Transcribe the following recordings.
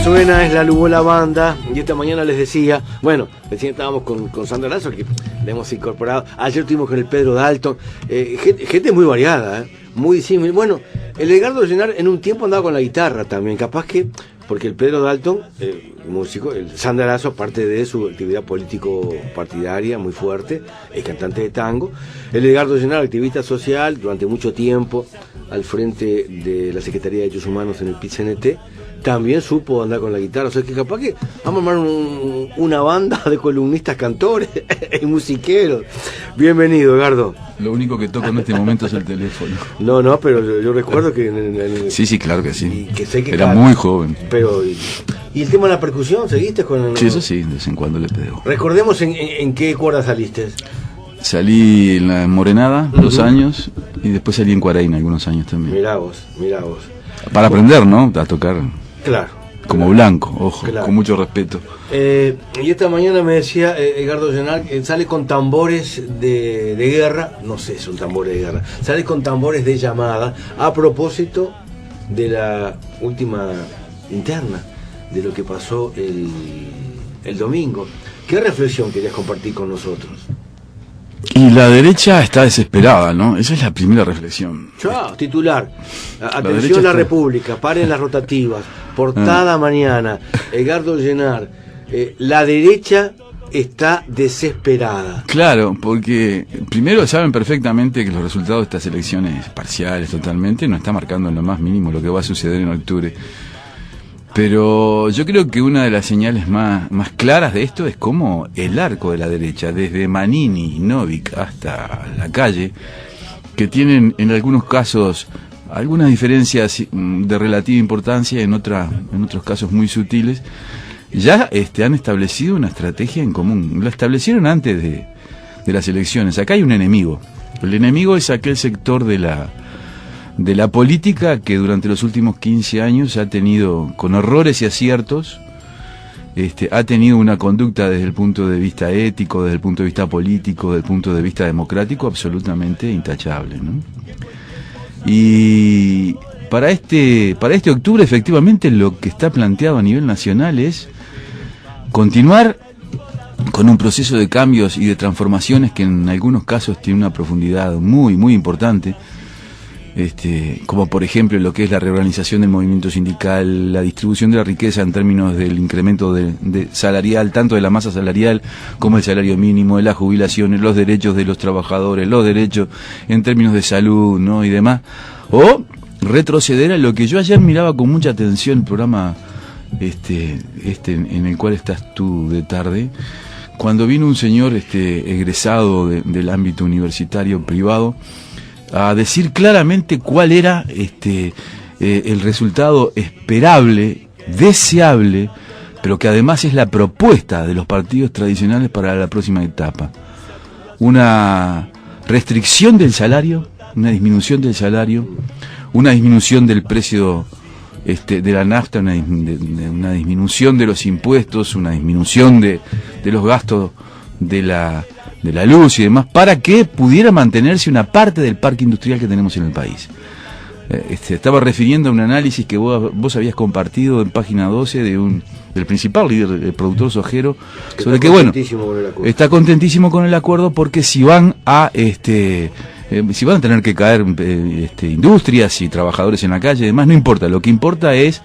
suena es la Lugola Banda, y esta mañana les decía, bueno, recién estábamos con Sandra Lazo, que le hemos incorporado, ayer estuvimos con el Pedro Dalton, gente muy variada, muy disímil. Bueno, el Edgardo Llenar en un tiempo andaba con la guitarra también, capaz que, porque el Pedro Dalton, músico, el Sandra Lazo, aparte de su actividad político-partidaria muy fuerte, es cantante de tango. El Edgardo Llenar, activista social, durante mucho tiempo al frente de la Secretaría de Derechos Humanos en el PIT-CNT, también supo andar con la guitarra. O sea que capaz que vamos a armar una banda de columnistas, cantores y musiqueros. Bienvenido, Edgardo. Lo único que toco en este momento es el teléfono. No, pero yo recuerdo que... Sí, claro que sí. Que sé que era muy joven. Pero, ¿y el tema de la percusión? ¿Seguiste con...? Sí, eso sí, de vez en cuando le pego. Recordemos en qué cuerda saliste. Salí en la Morenada 2 años y después salí en Cuaraina algunos años también. Mirá vos. Para aprender, ¿no? A tocar. Claro. Como blanco, ojo, claro. Con mucho respeto. Y esta mañana me decía Edgardo Llenar, sale con tambores de guerra, no sé, son tambores de guerra, sale con tambores de llamada, a propósito de la última interna, de lo que pasó el domingo. ¿Qué reflexión querías compartir con nosotros? Y la derecha está desesperada, ¿no? Esa es la primera reflexión. Chao, titular. Atención a la República, paren las rotativas. Portada mañana. Edgardo Llenar. La derecha está desesperada. Claro, porque primero saben perfectamente que los resultados de estas elecciones parciales totalmente no está marcando en lo más mínimo lo que va a suceder en octubre. Pero yo creo que una de las señales más claras de esto es cómo el arco de la derecha, desde Manini, Novik hasta la calle, que tienen en algunos casos algunas diferencias de relativa importancia, en otros casos muy sutiles, ya han establecido una estrategia en común. Lo establecieron antes de las elecciones. Acá hay un enemigo. El enemigo es aquel sector de la política que durante los últimos 15 años ha tenido, con errores y aciertos, ha tenido una conducta desde el punto de vista ético, desde el punto de vista político, desde el punto de vista democrático, absolutamente intachable, ¿no? Y para este octubre, efectivamente, lo que está planteado a nivel nacional es continuar con un proceso de cambios y de transformaciones que en algunos casos tiene una profundidad muy, muy importante. Como por ejemplo lo que es la reorganización del movimiento sindical, la distribución de la riqueza en términos del incremento de salarial, tanto de la masa salarial como el salario mínimo, de las jubilaciones, los derechos de los trabajadores, los derechos en términos de salud, ¿no? Y demás, o retroceder a lo que yo ayer miraba con mucha atención, el programa en el cual estás tú de tarde, cuando vino un señor egresado del ámbito universitario privado a decir claramente cuál era el resultado esperable, deseable, pero que además es la propuesta de los partidos tradicionales para la próxima etapa. Una restricción del salario, una disminución del salario, una disminución del precio de la nafta, una disminución de los impuestos, una disminución de los gastos de la luz y demás, para que pudiera mantenerse una parte del parque industrial que tenemos en el país. Estaba refiriendo a un análisis que vos habías compartido en página 12 del principal líder, el productor sojero, sobre que bueno, está contentísimo con el acuerdo porque si van a tener que caer industrias y trabajadores en la calle y demás, no importa, lo que importa es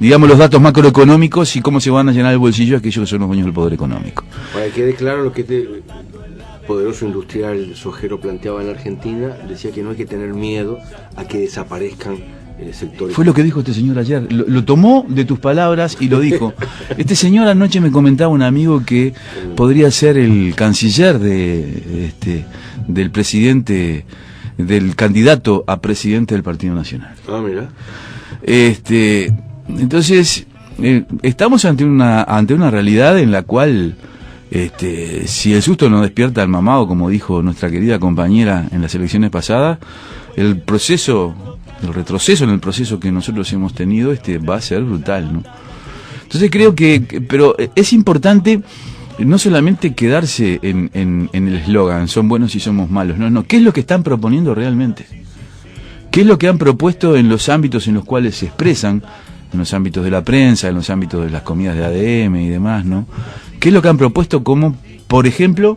digamos los datos macroeconómicos y cómo se van a llenar el bolsillo aquellos que son los dueños del poder económico. Para que quede claro lo que este poderoso industrial sojero planteaba en la Argentina, decía que no hay que tener miedo a que desaparezcan sectores. Fue lo que dijo este señor ayer, lo tomó de tus palabras y lo dijo. Este señor anoche me comentaba un amigo que podría ser el canciller del presidente, del candidato a presidente del Partido Nacional. Ah, mira. Entonces, estamos ante una realidad en la cual si el susto no despierta al mamado, como dijo nuestra querida compañera en las elecciones pasadas, el retroceso en el proceso que nosotros hemos tenido va a ser brutal, ¿no? Entonces creo pero es importante no solamente quedarse en el eslogan, son buenos y somos malos, no, ¿qué es lo que están proponiendo realmente? ¿Qué es lo que han propuesto en los ámbitos en los cuales se expresan en los ámbitos de la prensa, en los ámbitos de las comidas de ADM y demás, ¿no? ¿Qué es lo que han propuesto como, por ejemplo,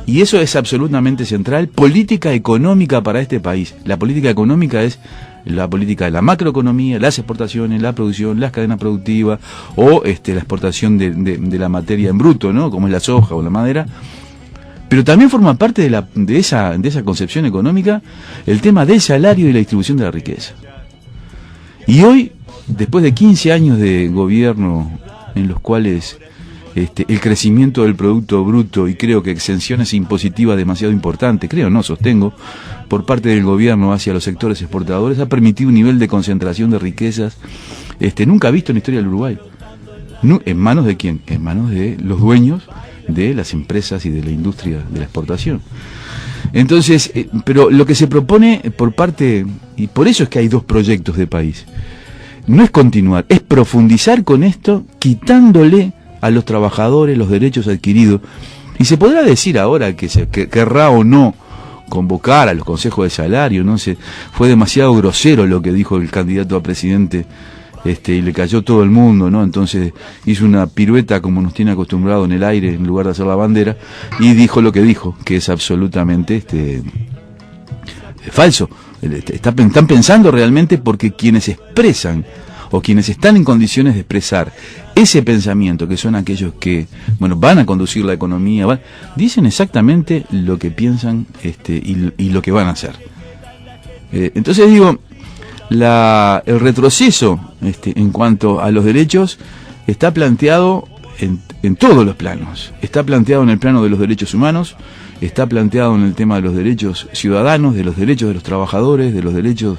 y eso es absolutamente central, política económica para este país? La política económica es la política de la macroeconomía, las exportaciones, la producción, las cadenas productivas, o la exportación de la materia en bruto, ¿no? Como es la soja o la madera. Pero también forma parte de esa concepción económica el tema del salario y la distribución de la riqueza. Y hoy, después de 15 años de gobierno en los cuales el crecimiento del Producto Bruto, y creo que exenciones impositivas demasiado importantes, sostengo, por parte del gobierno hacia los sectores exportadores, ha permitido un nivel de concentración de riquezas nunca visto en la historia del Uruguay. ¿En manos de quién? En manos de los dueños de las empresas y de la industria de la exportación. Entonces, pero lo que se propone por parte, y por eso es que hay dos proyectos de país, no es continuar, es profundizar con esto, quitándole a los trabajadores los derechos adquiridos. Y se podrá decir ahora que querrá o no convocar a los consejos de salario, ¿no? Fue demasiado grosero lo que dijo el candidato a presidente, y le cayó todo el mundo, ¿no? Entonces hizo una pirueta como nos tiene acostumbrado en el aire en lugar de hacer la bandera, y dijo lo que dijo, que es absolutamente falso. Están pensando realmente, porque quienes expresan o quienes están en condiciones de expresar ese pensamiento, que son aquellos que, van a conducir la economía, dicen exactamente lo que piensan y lo que van a hacer. Entonces digo, el retroceso en cuanto a los derechos está planteado en todos los planos. Está planteado en el plano de los derechos humanos, está planteado en el tema de los derechos ciudadanos, de los derechos de los trabajadores, de los derechos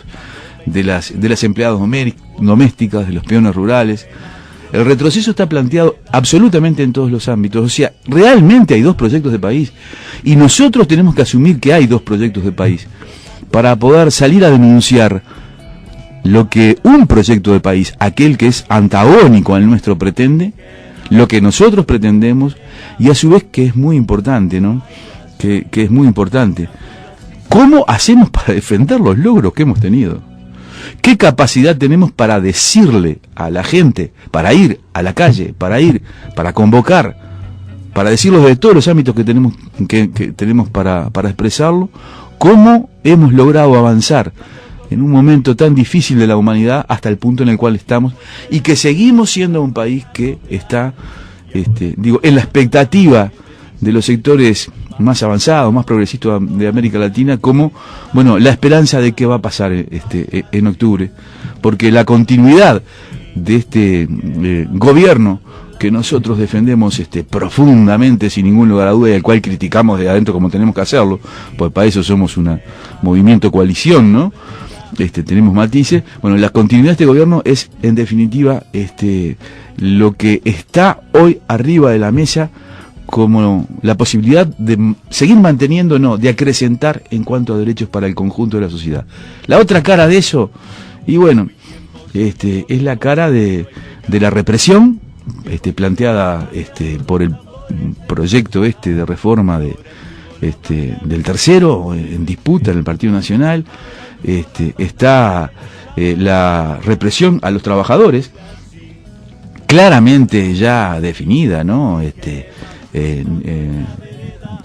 de las empleadas domésticas, de los peones rurales. El retroceso está planteado absolutamente en todos los ámbitos. O sea, realmente hay dos proyectos de país, y nosotros tenemos que asumir que hay dos proyectos de país para poder salir a denunciar lo que un proyecto de país, aquel que es antagónico al nuestro, pretende, lo que nosotros pretendemos, y a su vez, que es muy importante, ¿no? Que es muy importante, ¿cómo hacemos para defender los logros que hemos tenido? ¿Qué capacidad tenemos para decirle a la gente, para ir a la calle, para convocar, para decirlo de todos los ámbitos que tenemos para expresarlo? ¿Cómo hemos logrado avanzar en un momento tan difícil de la humanidad hasta el punto en el cual estamos, y que seguimos siendo un país que está, en la expectativa de los sectores más avanzados, más progresistas de América Latina, como, la esperanza de qué va a pasar en octubre? Porque la continuidad de este gobierno que nosotros defendemos profundamente, sin ningún lugar a duda, y al cual criticamos de adentro como tenemos que hacerlo, pues para eso somos un movimiento coalición, ¿no? Tenemos matices. La continuidad de este gobierno es, en definitiva, lo que está hoy arriba de la mesa, como la posibilidad de seguir manteniendo, de acrecentar en cuanto a derechos para el conjunto de la sociedad. La otra cara de eso, es la cara de la represión, planteada por el proyecto de reforma del tercero, en disputa en el Partido Nacional. Está la represión a los trabajadores, claramente ya definida, ¿no?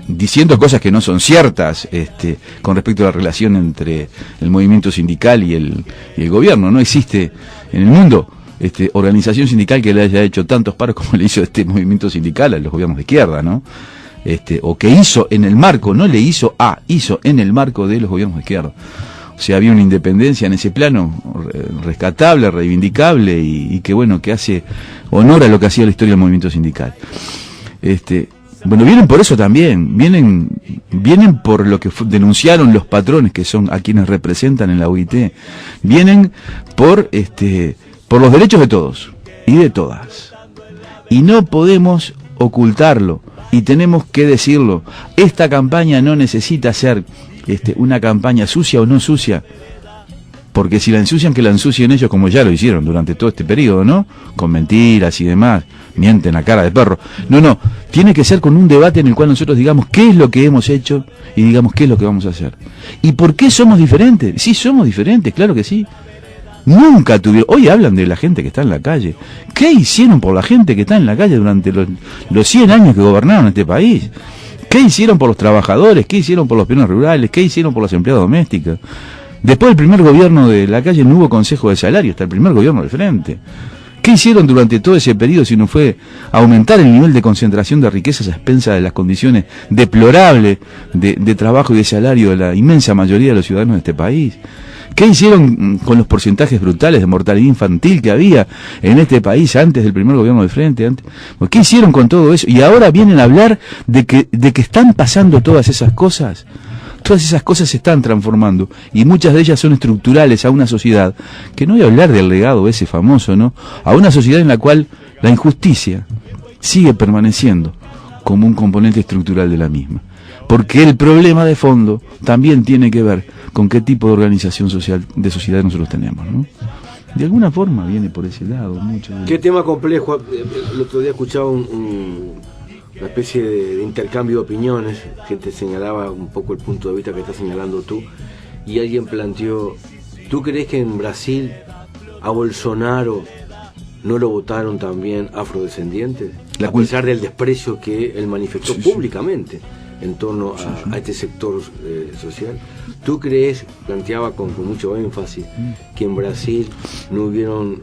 Diciendo cosas que no son ciertas, con respecto a la relación entre el movimiento sindical y el gobierno. No existe en el mundo organización sindical que le haya hecho tantos paros como le hizo este movimiento sindical a los gobiernos de izquierda, ¿no? O que hizo en el marco, no le hizo hizo en el marco de los gobiernos de izquierda. O sea, había una independencia en ese plano rescatable, reivindicable, y que que hace honor a lo que hacía la historia del movimiento sindical. Vienen por eso también, vienen por lo que denunciaron los patrones, que son a quienes representan en la OIT, vienen por los derechos de todos y de todas. Y no podemos ocultarlo, y tenemos que decirlo. Esta campaña no necesita ser una campaña sucia o no sucia, porque si la ensucian, que la ensucien ellos, como ya lo hicieron durante todo este periodo, ¿no? Con mentiras y demás, mienten a cara de perro. No, tiene que ser con un debate en el cual nosotros digamos qué es lo que hemos hecho y digamos qué es lo que vamos a hacer. ¿Y por qué somos diferentes? Sí, somos diferentes, claro que sí. Nunca tuvieron. Hoy hablan de la gente que está en la calle. ¿Qué hicieron por la gente que está en la calle durante los 100 años que gobernaron este país? ¿Qué hicieron por los trabajadores? ¿Qué hicieron por los peones rurales? ¿Qué hicieron por las empleadas domésticas? Después del primer gobierno de la calle no hubo consejo de salario, hasta el primer gobierno del Frente. ¿Qué hicieron durante todo ese periodo si no fue aumentar el nivel de concentración de riquezas a expensas de las condiciones deplorables de trabajo y de salario de la inmensa mayoría de los ciudadanos de este país? ¿Qué hicieron con los porcentajes brutales de mortalidad infantil que había en este país antes del primer gobierno del Frente? ¿Qué hicieron con todo eso? Y ahora vienen a hablar de que están pasando todas esas cosas. Todas esas cosas se están transformando y muchas de ellas son estructurales a una sociedad, que no voy a hablar del legado ese famoso, ¿no? A una sociedad en la cual la injusticia sigue permaneciendo como un componente estructural de la misma. Porque el problema de fondo también tiene que ver con qué tipo de organización social, de sociedad nosotros tenemos, ¿no? De alguna forma viene por ese lado mucho. Qué tema complejo. El otro día escuchaba una especie de intercambio de opiniones, gente señalaba un poco el punto de vista que estás señalando tú, y alguien planteó, ¿tú crees que en Brasil a Bolsonaro no lo votaron también afrodescendientes? A pesar del desprecio que él manifestó públicamente en torno a este sector social. ¿Tú crees, planteaba con mucho énfasis, que en Brasil no hubieron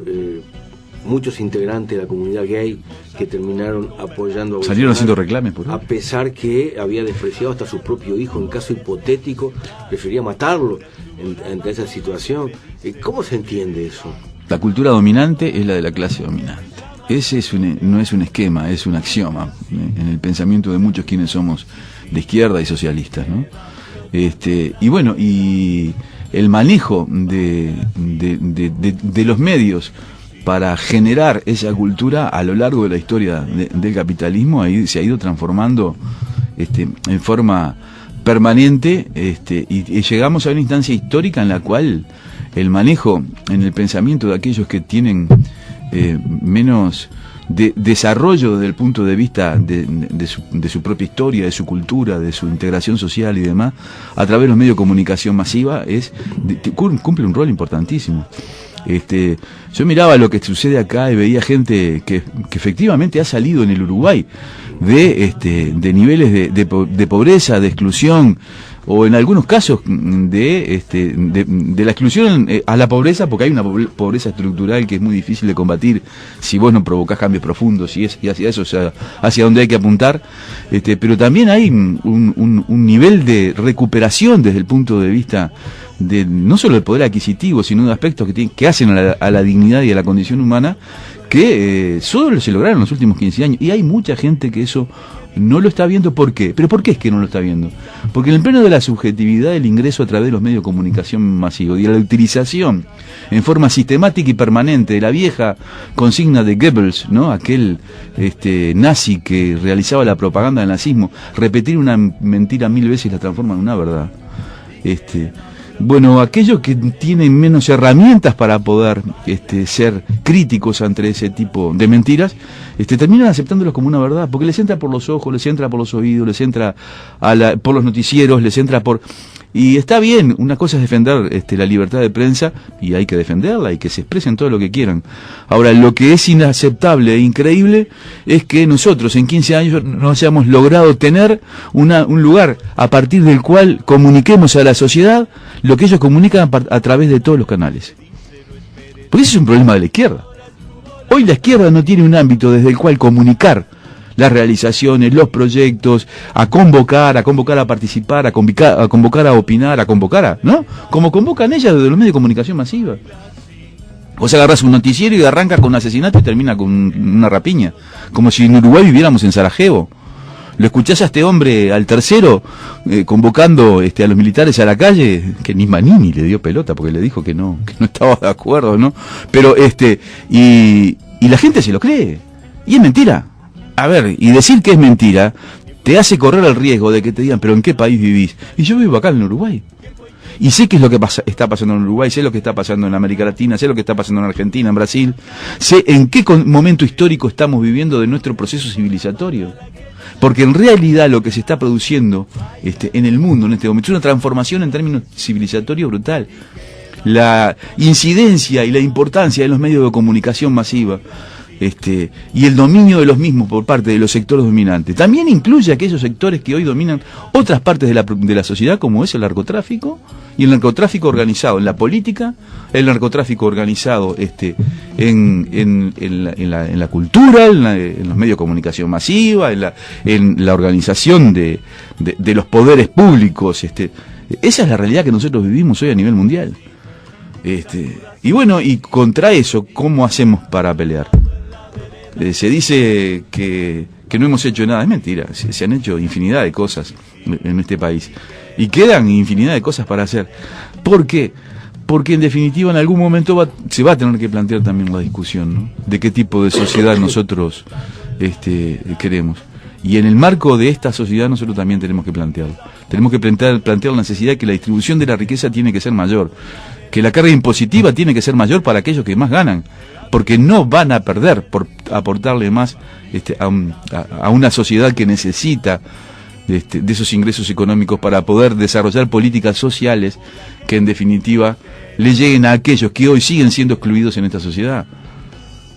muchos integrantes de la comunidad gay que terminaron apoyando a salieron haciendo reclames por él, a pesar que había despreciado hasta su propio hijo? En caso hipotético prefería matarlo ante esa situación? ¿Cómo se entiende eso? La cultura dominante es la de la clase dominante. Ese no es un esquema, es un axioma en el pensamiento de muchos quienes somos de izquierda y socialistas, ¿no? Y bueno, y el manejo de los medios para generar esa cultura a lo largo de la historia del capitalismo ahí se ha ido transformando en forma permanente, y llegamos a una instancia histórica en la cual el manejo en el pensamiento de aquellos que tienen menos desarrollo desde el punto de vista de su propia historia, de su cultura, de su integración social y demás, a través de los medios de comunicación masiva, cumple un rol importantísimo. Yo miraba lo que sucede acá y veía gente que efectivamente ha salido en el Uruguay de niveles de pobreza, de exclusión, o en algunos casos de la exclusión a la pobreza, porque hay una pobreza estructural que es muy difícil de combatir si vos no provocás cambios profundos, y hacia eso, o sea, hacia donde hay que apuntar, pero también hay un nivel de recuperación desde el punto de vista de no solo el poder adquisitivo, sino de aspectos que hacen a la dignidad y a la condición humana, que solo se lograron en los últimos 15 años, y hay mucha gente que eso no lo está viendo. ¿Por qué? ¿Pero por qué es que no lo está viendo? Porque en el pleno de la subjetividad del ingreso a través de los medios de comunicación masivos y de la utilización en forma sistemática y permanente de la vieja consigna de Goebbels, ¿no? Aquel nazi que realizaba la propaganda del nazismo, repetir una mentira 1000 veces la transforma en una verdad. Bueno, aquellos que tienen menos herramientas para poder ser críticos ante ese tipo de mentiras, terminan aceptándolos como una verdad, porque les entra por los ojos, les entra por los oídos, les entra por los noticieros, les entra por... Y está bien, una cosa es defender la libertad de prensa, y hay que defenderla, y que se expresen todo lo que quieran. Ahora, lo que es inaceptable e increíble es que nosotros en 15 años no hayamos logrado tener un lugar a partir del cual comuniquemos a la sociedad lo que ellos comunican a través de todos los canales. Porque ese es un problema de la izquierda. Hoy la izquierda no tiene un ámbito desde el cual comunicar las realizaciones, los proyectos, a convocar a participar, a convocar a opinar, ¿no? Como convocan ellas desde los medios de comunicación masiva. Vos agarrás un noticiero y arranca con un asesinato y termina con una rapiña, como si en Uruguay viviéramos en Sarajevo. Lo escuchás a este hombre, al tercero, convocando a los militares a la calle, que ni Manini le dio pelota porque le dijo que no estaba de acuerdo, ¿no? Pero y la gente se lo cree, y es mentira. A ver, y decir que es mentira te hace correr el riesgo de que te digan, pero ¿en qué país vivís? Y yo vivo acá en Uruguay. Y sé qué es lo que está pasando en Uruguay, sé lo que está pasando en América Latina, sé lo que está pasando en Argentina, en Brasil, sé en qué momento histórico estamos viviendo de nuestro proceso civilizatorio. Porque en realidad lo que se está produciendo en el mundo en este momento es una transformación en términos civilizatorios brutal. la incidencia y la importancia de los medios de comunicación masiva, y el dominio de los mismos por parte de los sectores dominantes. También incluye aquellos sectores que hoy dominan otras partes de la sociedad, como es el narcotráfico, y el narcotráfico organizado en la política, el narcotráfico organizado en la cultura, en los medios de comunicación masiva, en la organización de los poderes públicos. Esa es la realidad que nosotros vivimos hoy a nivel mundial. Y bueno, y contra eso, ¿cómo hacemos para pelear? Se dice que no hemos hecho nada. Es mentira, se han hecho infinidad de cosas en este país y quedan infinidad de cosas para hacer. ¿Por qué? Porque en definitiva en algún momento se va a tener que plantear también la discusión, ¿no? De qué tipo de sociedad nosotros queremos. Y en el marco de esta sociedad nosotros también tenemos que plantearlo. Tenemos que plantear la necesidad de que la distribución de la riqueza tiene que ser mayor, que la carga impositiva tiene que ser mayor para aquellos que más ganan, porque no van a perder por aportarle más a una sociedad que necesita de esos ingresos económicos para poder desarrollar políticas sociales que en definitiva le lleguen a aquellos que hoy siguen siendo excluidos en esta sociedad.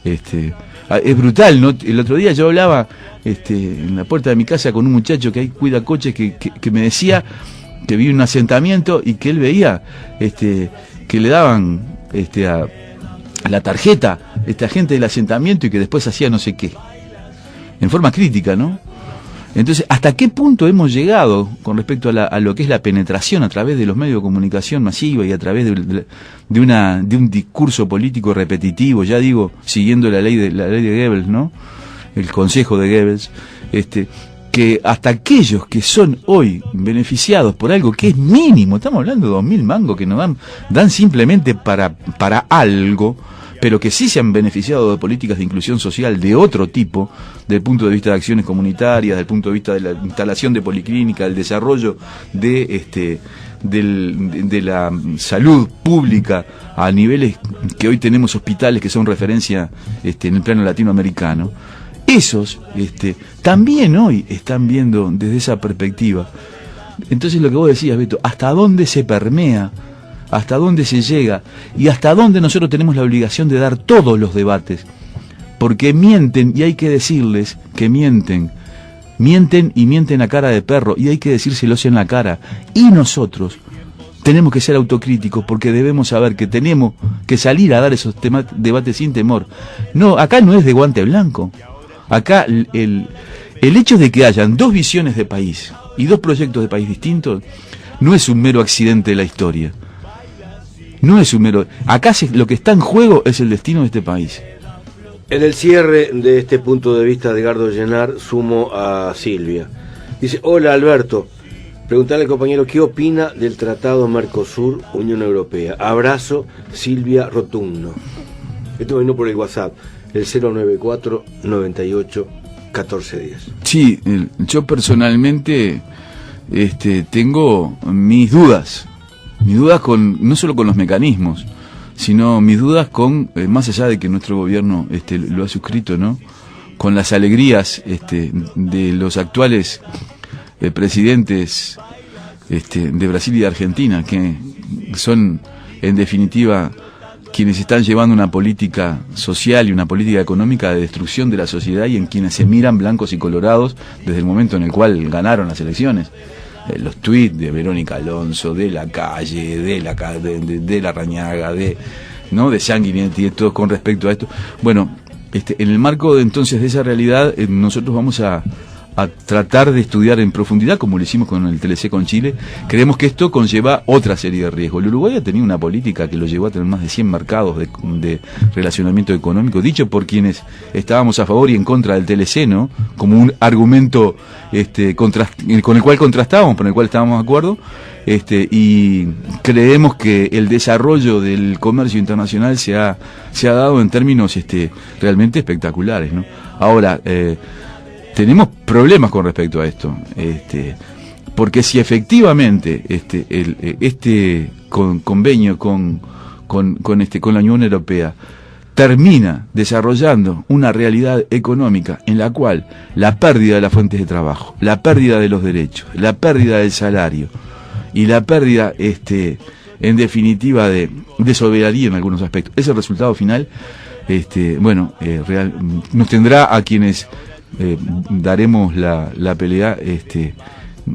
Es brutal, ¿no? El otro día yo hablaba en la puerta de mi casa con un muchacho que ahí cuida coches que me decía que vi un asentamiento y que él veía que le daban a la tarjeta esta gente del asentamiento y que después hacía no sé qué, en forma crítica, ¿no? Entonces, ¿hasta qué punto hemos llegado con respecto a lo que es la penetración a través de los medios de comunicación masiva y a través de un discurso político repetitivo, ya digo, siguiendo la ley de Goebbels, ¿no? El consejo de Goebbels, que hasta aquellos que son hoy beneficiados por algo que es mínimo, estamos hablando de 2.000 mangos que nos dan simplemente para algo, pero que sí se han beneficiado de políticas de inclusión social de otro tipo, desde el punto de vista de acciones comunitarias, desde el punto de vista de la instalación de policlínica, del desarrollo de la salud pública a niveles que hoy tenemos hospitales que son referencia en el plano latinoamericano. Esos también hoy están viendo desde esa perspectiva. Entonces lo que vos decías, Beto, ¿hasta dónde se permea? ¿Hasta dónde se llega? Y hasta dónde nosotros tenemos la obligación de dar todos los debates. Porque mienten y hay que decirles que mienten. Mienten y mienten a cara de perro y hay que decírselos en la cara. Y nosotros tenemos que ser autocríticos porque debemos saber que tenemos que salir a dar esos debates sin temor. No, acá no es de guante blanco. Acá el hecho de que hayan dos visiones de país y dos proyectos de país distintos no es un mero accidente de la historia. No es un mero... Acá lo que está en juego es el destino de este país. En el cierre de este punto de vista de Edgardo Llenar, sumo a Silvia. Dice, hola Alberto, preguntarle al compañero qué opina del Tratado Mercosur-Unión Europea. Abrazo, Silvia Rotundo. Esto vino por el WhatsApp, el 094-98-1410. Sí, yo personalmente tengo mis dudas no solo con los mecanismos, sino mis dudas con, más allá de que nuestro gobierno lo ha suscrito, ¿no? Con las alegrías de los actuales presidentes de Brasil y de Argentina, que son en definitiva quienes están llevando una política social y una política económica de destrucción de la sociedad y en quienes se miran blancos y colorados desde el momento en el cual ganaron las elecciones. Los tuits de Verónica Alonso, de la calle, de la Rañaga, de Sanguinetti, todo con respecto a esto. Bueno, en el marco entonces de esa realidad, nosotros vamos a tratar de estudiar en profundidad, como lo hicimos con el TLC con Chile. Creemos que esto conlleva otra serie de riesgos. El Uruguay ha tenido una política que lo llevó a tener más de 100 mercados de relacionamiento económico, dicho por quienes estábamos a favor y en contra del TLC, ¿no? Como un argumento con el cual contrastábamos, con el cual estábamos de acuerdo, y creemos que el desarrollo del comercio internacional se ha dado en términos realmente espectaculares, ¿no? Ahora, tenemos problemas con respecto a esto, porque si efectivamente convenio con la Unión Europea termina desarrollando una realidad económica en la cual la pérdida de las fuentes de trabajo, la pérdida de los derechos, la pérdida del salario y la pérdida en definitiva de soberanía en algunos aspectos. Ese resultado final, nos tendrá a quienes daremos la pelea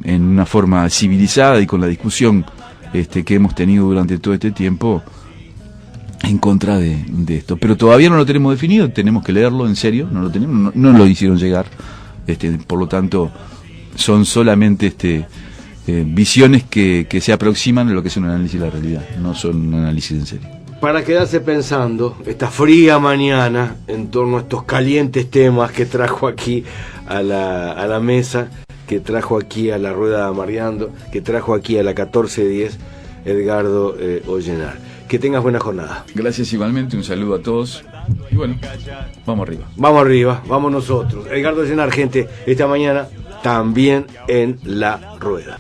en una forma civilizada y con la discusión que hemos tenido durante todo este tiempo en contra de esto. Pero todavía no lo tenemos definido, tenemos que leerlo en serio, no lo tenemos, no lo hicieron llegar, por lo tanto son solamente visiones que se aproximan a lo que es un análisis de la realidad, no son un análisis en serio. Para quedarse pensando esta fría mañana en torno a estos calientes temas que trajo aquí a la mesa, que trajo aquí a la rueda Mariando, que trajo aquí a la 1410 Edgardo Ollenar. Que tengas buena jornada. Gracias igualmente, un saludo a todos y bueno, vamos arriba. Vamos arriba, vamos nosotros. Edgardo Ollenar, gente, esta mañana también en la rueda.